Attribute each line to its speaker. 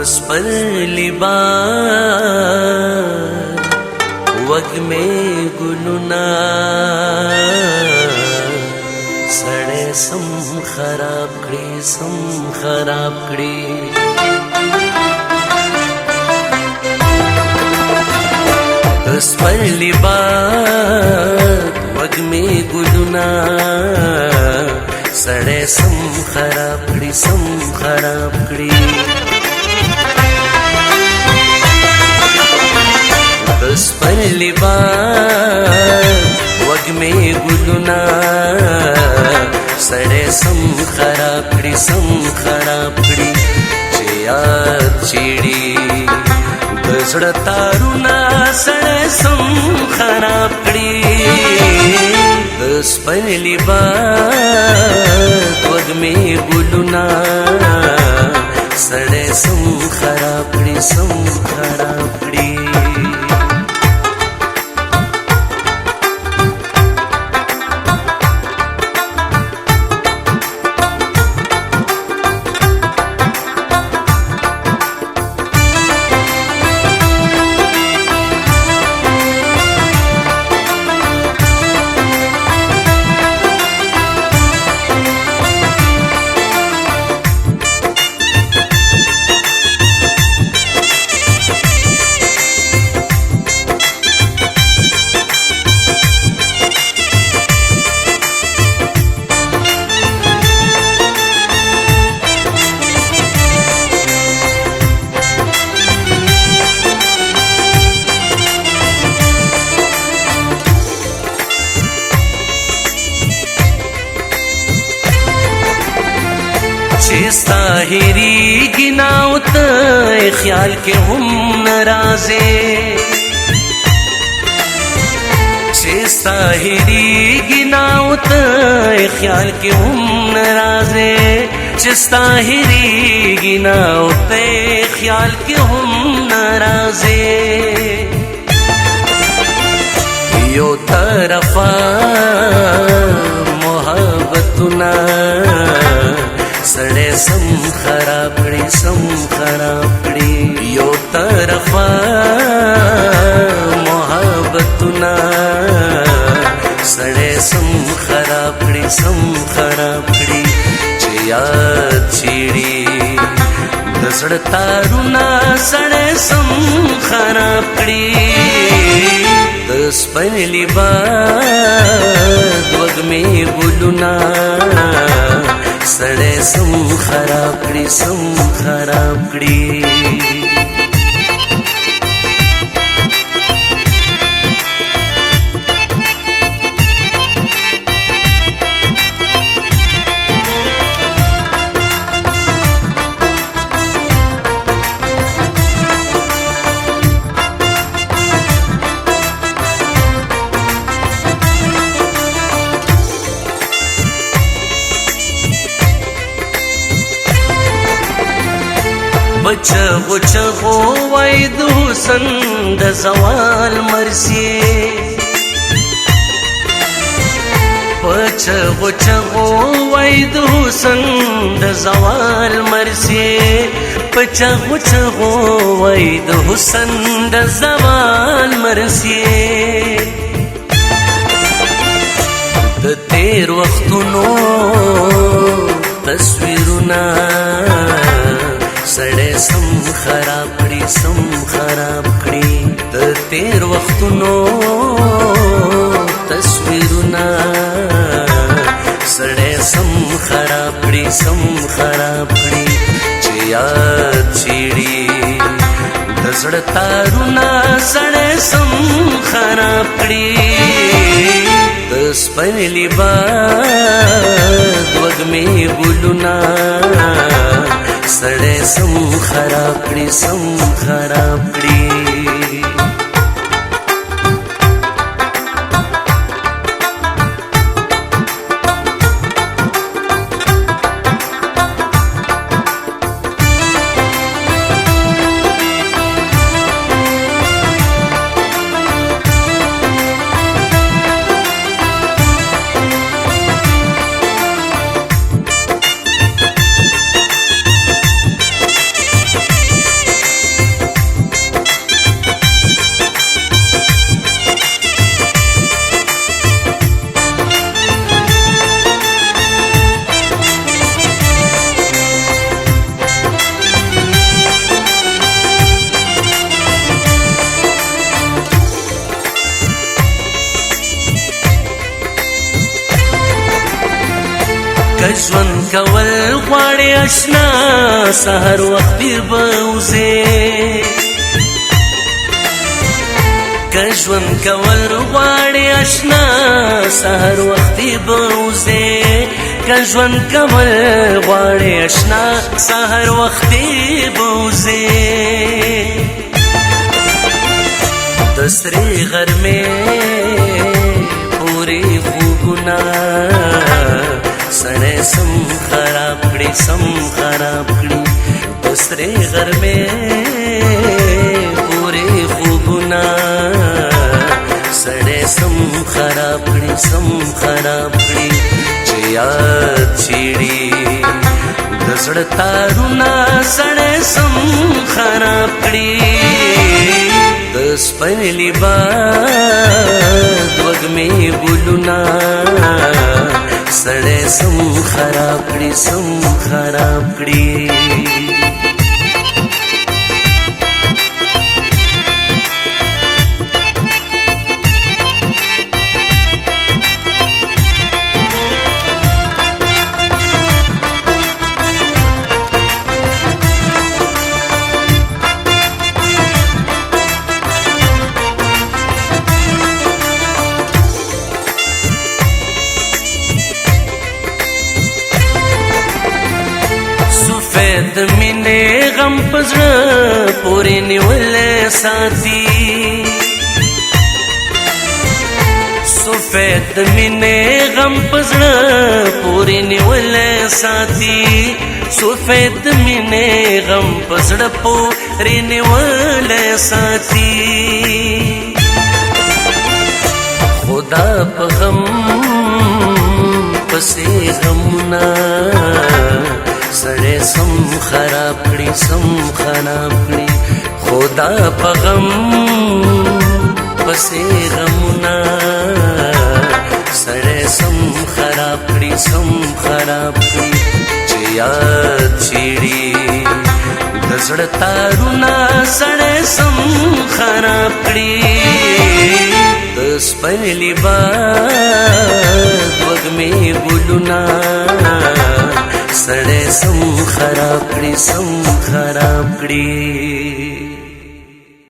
Speaker 1: पर लिबार वग में गुलुना सड़े सम खराब कड़ी उस पर लिबार वग में गुलुना सड़े सम खराब कड़ी उस पर लिबार वग में गुलुना सड़े सम खराब कड़ी चिया चिड़ी गजड़ तारुना सड़े सम खराब कड़ी उस पर लिबार वग में गुलुना सड़े सम खराब कड़ी ताहिरी गिनाउत ख्याल के हम नाराजे ताहिरी गिनाउत ख्याल के हम नाराजे ताहिरी गिनाउत ख्याल के हम नाराजे यो तरफा मोहब्बतुना सड़े सम खराब कड़ी यो तरफा मोहब्बतुना सड़े सम खराब कड़ी चिया चिड़ी गजड़ तारुना सड़े सम खराब कड़ी दस पर लिबार वग में गुलुना सड़े सम खराब कड़ी चगो वैद हुसन द जवाल मरसिए चगो वैद हुसन द जवाल मरसिए चगो वैद हुसन द जवाल मरसिए द तेर वक्तुनो तस्वीरुना सड़े सम खराब कड़ी द तेर वक्तुनो तस्वीरुना सड़े सम खराब कड़ी चिया चिड़ी गजड़ तारुना सड़े सम खराब कड़ी दस पर लिबार वग में गुलुना सड़े सम खराब कड़ी ژوند کول غواړې اشنا سحر وختي به وځې که ژوند کول غواړې اشنا سحر وختي به وځې که ژوند کول غواړې اشنا سحر وختي به وځې د سرې غرمې پورې خوبونه سړی سم خراب کړي سم خراب کړي د سرې غرمې پورې خوبونه سړی سم خراب کړي سم خراب کړي چې یاد چیړي د زړه تارونه سړی سم خراب کړي د سپرلي باد وږمې ګلونه سړی سم خراب کړي سم خراب کړي د مینې غم په زړه پورې نیولې ساتي سفید د مینې غم په زړه پورې نیولې ساتي سفید د مینې غم په زړه پورې نیولې ساتي خدا په غم پسې غمونه سړی سم خراب کړي سم خراب کړي خدا په غم پسې غمونه سړی سم خراب کړي سم خراب کړي چې یاد چیړي د زړه تارونه سړی سم خراب کړي د سپرلي باد وږمې ګلونه سړی سم خراب کړي سم خراب کړي